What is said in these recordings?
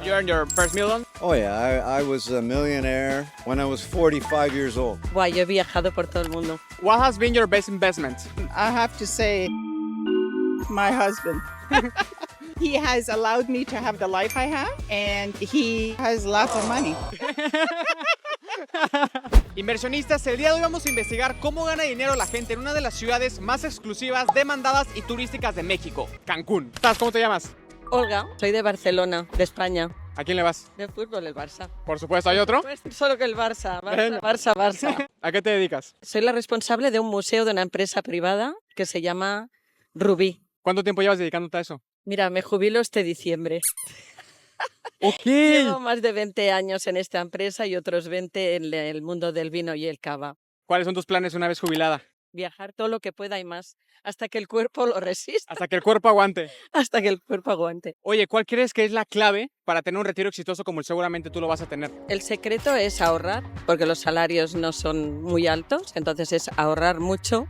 You earned your first million? Oh yeah, I was a millionaire when I was 45 years old. Guau, yo he viajado por todo el mundo. What has been your best investment? I have to say, my husband. He has allowed me to have the life I have, and he has lots of money. Inversionistas, el día de hoy vamos a investigar cómo gana dinero la gente en una de las ciudades más exclusivas, demandadas y turísticas de México, Cancún. ¿Cómo te llamas? Olga, soy de Barcelona, de España. ¿A quién le vas? De fútbol, el Barça. Por supuesto, ¿hay otro? Pues solo que el Barça, Bueno. Barça. ¿A qué te dedicas? Soy la responsable de un museo de una empresa privada que se llama Rubí. ¿Cuánto tiempo llevas dedicándote a eso? Mira, me jubilo este diciembre. Ok. Llevo más de 20 años en esta empresa y otros 20 en el mundo del vino y el cava. ¿Cuáles son tus planes una vez jubilada? Viajar todo lo que pueda y más, hasta que el cuerpo lo resista, Hasta que el cuerpo aguante. hasta que el cuerpo aguante. Oye, ¿cuál crees que es la clave para tener un retiro exitoso como seguramente tú lo vas a tener? El secreto es ahorrar, porque los salarios no son muy altos, entonces es ahorrar mucho.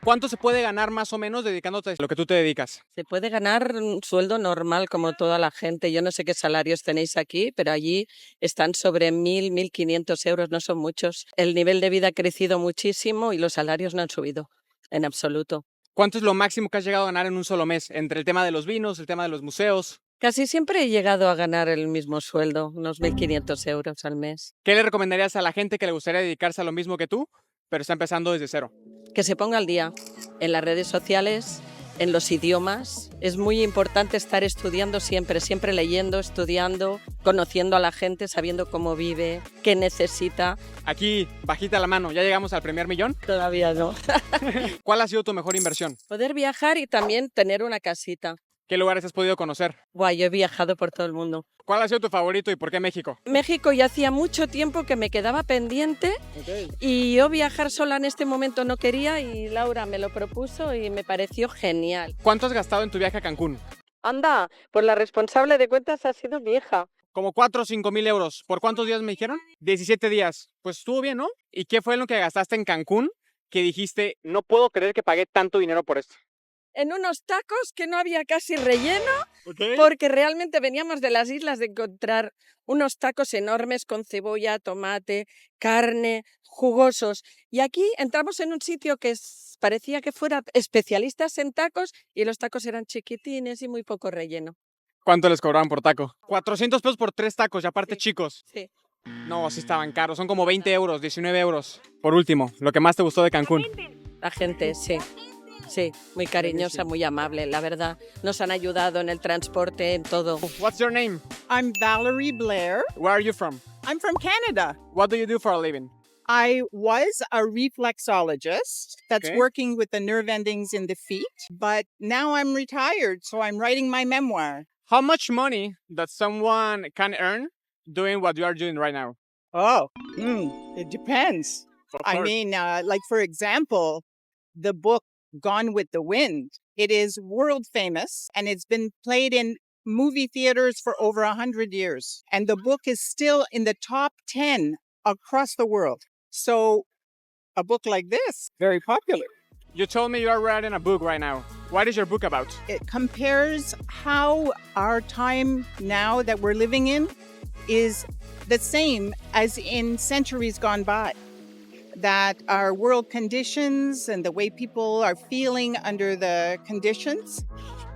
¿Cuánto se puede ganar más o menos dedicándote a lo que tú te dedicas? Se puede ganar un sueldo normal como toda la gente. Yo no sé qué salarios tenéis aquí, pero allí están sobre 1.000, 1.500 euros, no son muchos. El nivel de vida ha crecido muchísimo y los salarios no han subido en absoluto. ¿Cuánto es lo máximo que has llegado a ganar en un solo mes? Entre el tema de los vinos, el tema de los museos. Casi siempre he llegado a ganar el mismo sueldo, unos 1.500 euros al mes. ¿Qué le recomendarías a la gente que le gustaría dedicarse a lo mismo que tú, pero está empezando desde cero? Que se ponga al día en las redes sociales, en los idiomas. Es muy importante estar estudiando siempre, siempre leyendo, estudiando, conociendo a la gente, sabiendo cómo vive, qué necesita. Aquí, bajita la mano, ¿ya llegamos al primer millón? Todavía no. ¿Cuál ha sido tu mejor inversión? Poder viajar y también tener una casita. ¿Qué lugares has podido conocer? Guay, yo he viajado por todo el mundo. ¿Cuál ha sido tu favorito y por qué México? México ya hacía mucho tiempo que me quedaba pendiente y yo viajar sola en este momento no quería y Laura me lo propuso y me pareció genial. ¿Cuánto has gastado en tu viaje a Cancún? Anda, pues la responsable de cuentas ha sido mi hija. Como 4 o 5 mil euros. ¿Por cuántos días me dijeron? 17 días. Pues estuvo bien, ¿no? ¿Y qué fue lo que gastaste en Cancún que dijiste, no puedo creer que pagué tanto dinero por esto? En unos tacos que no había casi relleno, porque realmente veníamos de las islas de encontrar unos tacos enormes con cebolla, tomate, carne, jugosos. Y aquí entramos en un sitio que parecía que fuera especialistas en tacos y los tacos eran chiquitines y muy poco relleno. ¿Cuánto les cobraban por taco? 400 pesos por 3 tacos y aparte Sí. chicos. Sí. No, sí estaban caros. Son como 20 euros, 19 euros. Por último, lo que más te gustó de Cancún. La gente, sí. Sí, muy cariñosa, muy amable, la verdad. Nos han ayudado en el transporte, en todo. What's your name? I'm Valerie Blair. Where are you from? I'm from Canada. What do you do for a living? I was a reflexologist that's Okay. working with the nerve endings in the feet, but now I'm retired, so I'm writing my memoir. How much money does someone can earn doing what you are doing right now? Oh, it depends. Of I course. mean, like for example, the book Gone with the Wind. It is world famous and it's been played in movie theaters for over 100 years. And the book is still in the top 10 across the world. So a book like this, very popular. You told me you are writing a book right now. What is your book about? It compares how our time now that we're living in is the same as in centuries gone by. That our world conditions and the way people are feeling under the conditions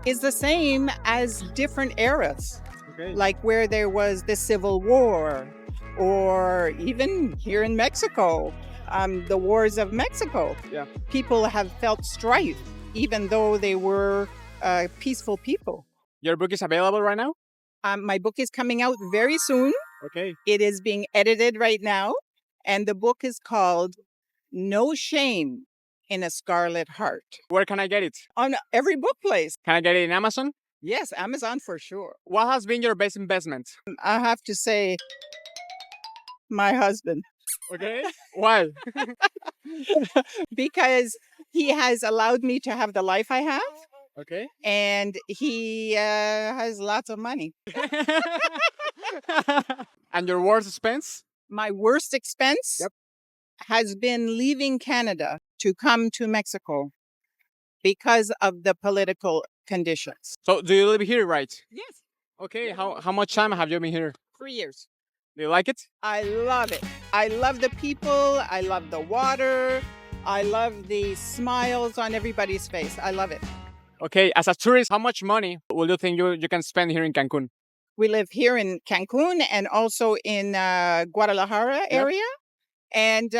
is the same as different eras, Okay. like where there was the Civil War, or even here in Mexico, the wars of Mexico. Yeah. People have felt strife, even though they were peaceful people. Your book is available right now? My book is coming out very soon. Okay. It is being edited right now. And the book is called No Shame in a Scarlet Heart. Where can I get it? On every book place. Can I get it in Amazon? Yes, Amazon for sure. What has been your best investment? I have to say, my husband, Okay. Why? because he has allowed me to have the life I have, Okay. and he has lots of money. And your worst expense? My worst expense Yep. has been leaving Canada to come to Mexico because of the political conditions. So do you live here, right? Yes. Okay, how much time have you been here? 3 years. Do you like it? I love it. I love the people. I love the water. I love the smiles on everybody's face. I love it. Okay, as a tourist, how much money will you think you can spend here in Cancun? We live here in Cancun and also in Guadalajara area. And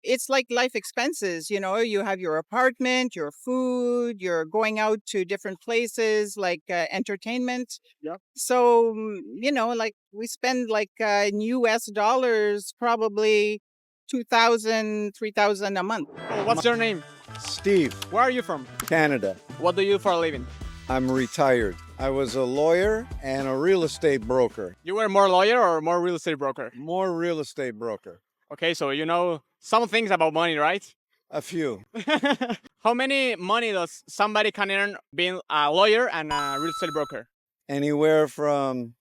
it's like life expenses, you have your apartment, your food, you're going out to different places like entertainment. Yeah. So, like we spend like in US dollars, probably 2,000, 3,000 a month. Oh, what's your name? Steve, Where are you from? Canada. What do you do for a living? I'm retired. I was a lawyer and a real estate broker. You were more lawyer or more real estate broker? More real estate broker. Okay, so you know some things about money, right? A few. How many money does somebody can earn being a lawyer and a real estate broker? Anywhere from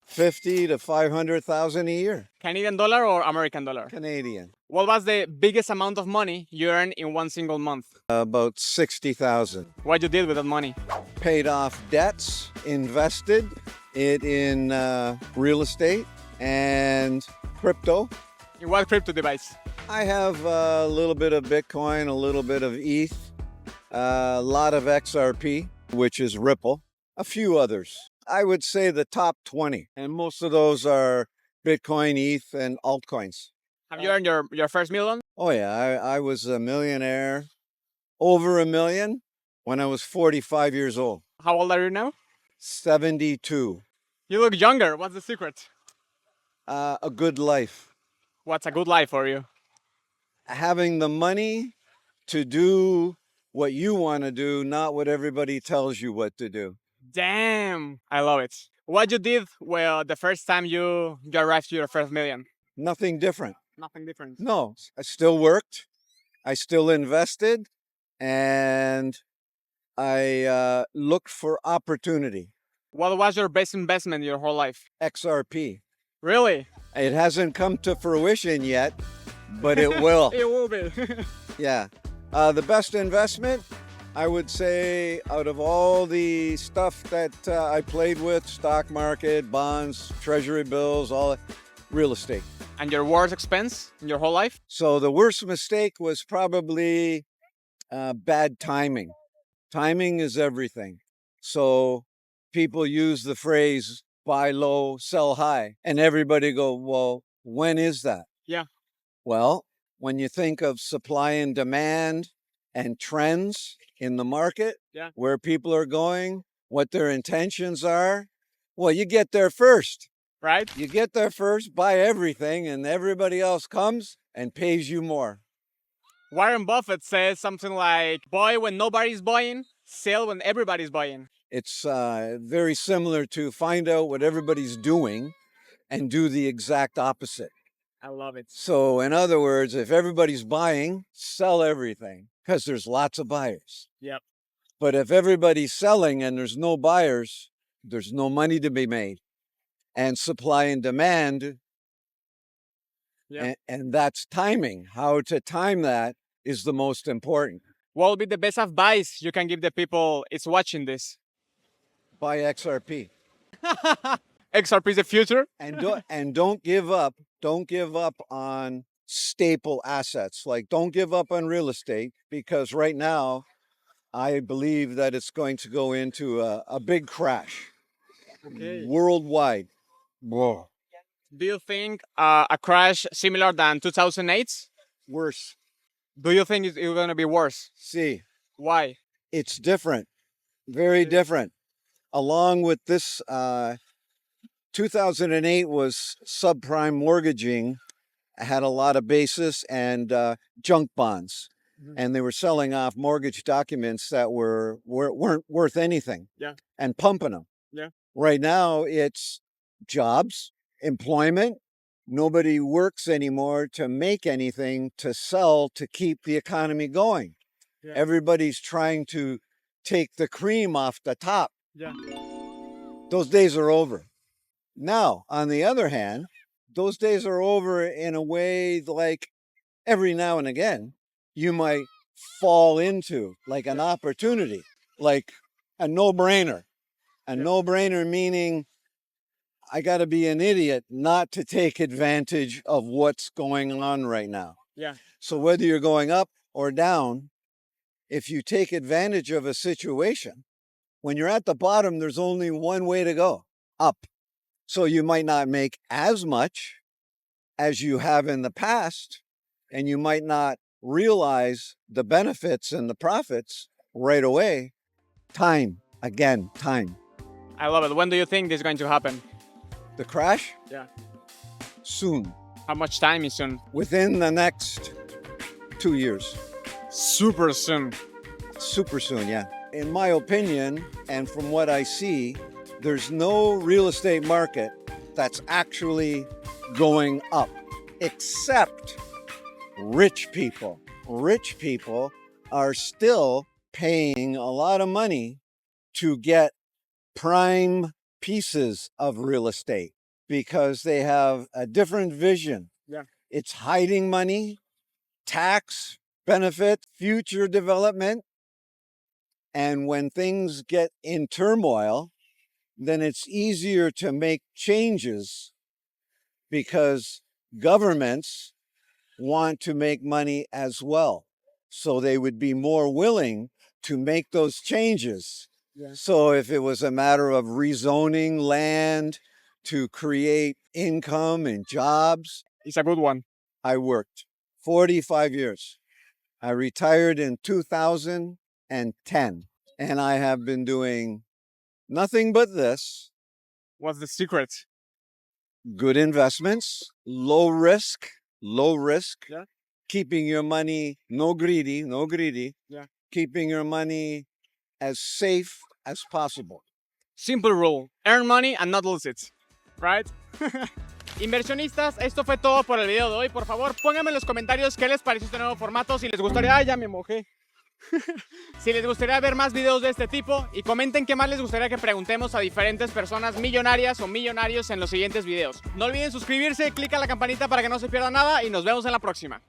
50 to 500,000 a year. Canadian dollar or American dollar? Canadian. What was the biggest amount of money you earned in one single month? About 60,000. What you did with that money? Paid off debts, invested it in real estate and crypto. In what crypto device? I have a little bit of Bitcoin, a little bit of ETH, a lot of XRP, which is Ripple, a few others. I would say the top 20, and most of those are Bitcoin, ETH, and altcoins. Have you earned your first million? Oh yeah, I was a millionaire, over a million, when I was 45 years old. How old are you now? 72. You look younger. What's the secret? A good life. What's a good life for you? Having the money to do what you want to do, not what everybody tells you what to do. Damn, I love it. What you did well the first time you arrived to your first million? Nothing different. Nothing different. No, I still worked. I still invested, and I looked for opportunity. What was your best investment your whole life? XRP. Really? It hasn't come to fruition yet, but it will. It will be. Yeah. The best investment, I would say, out of all the stuff that I played with, stock market, bonds, treasury bills, all that, real estate. And your worst expense in your whole life? So the worst mistake was probably bad timing. Timing is everything. So people use the phrase, buy low, sell high. And everybody go, well, when is that? Yeah. Well, when you think of supply and demand and trends in the market, Yeah. where people are going, what their intentions are, well, you get there first. Right? You get there first, buy everything, and everybody else comes and pays you more. Warren Buffett says something like, buy when nobody's buying, sell when everybody's buying. It's very similar to find out what everybody's doing and do the exact opposite. I love it. So in other words, if everybody's buying, sell everything because there's lots of buyers. Yep. But if everybody's selling and there's no buyers, there's no money to be made. And supply and demand, Yeah. and that's timing. How to time that is the most important. What will be the best advice you can give the people is watching this? Buy XRP. XRP is the future? And don't give up. Don't give up on staple assets. Like don't give up on real estate because right now I believe that it's going to go into a big crash worldwide. Whoa. Do you think a crash similar than 2008? Worse. Do you think it's going to be worse? See, Why? it's different. Very different. Along with this, 2008 was subprime mortgaging, had a lot of basis and junk bonds. Mhm. And they were selling off mortgage documents that weren't worth anything. Yeah. And pumping them. Yeah. Right now, it's jobs, employment. Nobody works anymore to make anything to sell to keep the economy going. Yeah. Everybody's trying to take the cream off the top. Yeah. Those days are over. Now, on the other hand, those days are over in a way like every now and again, you might fall into like an opportunity, like a no-brainer. A no-brainer meaning I got to be an idiot not to take advantage of what's going on right now. Yeah. So whether you're going up or down, if you take advantage of a situation, when you're at the bottom, there's only one way to go, up. So you might not make as much as you have in the past, and you might not realize the benefits and the profits right away. Time, again, time. I love it. When do you think this is going to happen? The crash? Yeah. Soon, How much time is soon? within the next 2 years. Super soon. Super soon, yeah. In my opinion, and from what I see, there's no real estate market that's actually going up, except rich people. Rich people are still paying a lot of money to get prime pieces of real estate because they have a different vision. Yeah. It's hiding money, tax benefit, future development. And when things get in turmoil, then it's easier to make changes because governments want to make money as well. So they would be more willing to make those changes. Yeah. So if it was a matter of rezoning land to create income and jobs, It's a good one. I worked 45 years. I retired in 2010, and I have been doing nothing but this. What's the secret? Good investments, low risk, Yeah. keeping your money, no greedy, Yeah. keeping your money as safe as possible. Simple rule. Earn money and not lose it. Right? Inversionistas, esto fue todo por el video de hoy. Por favor, pónganme en los comentarios qué les pareció este nuevo formato. Si les gustaría... ¡Ay, ya me mojé! Si les gustaría ver más videos de este tipo, y comenten qué más les gustaría que preguntemos a diferentes personas millonarias o millonarios en los siguientes videos. No olviden suscribirse, clica la campanita para que no se pierda nada y nos vemos en la próxima.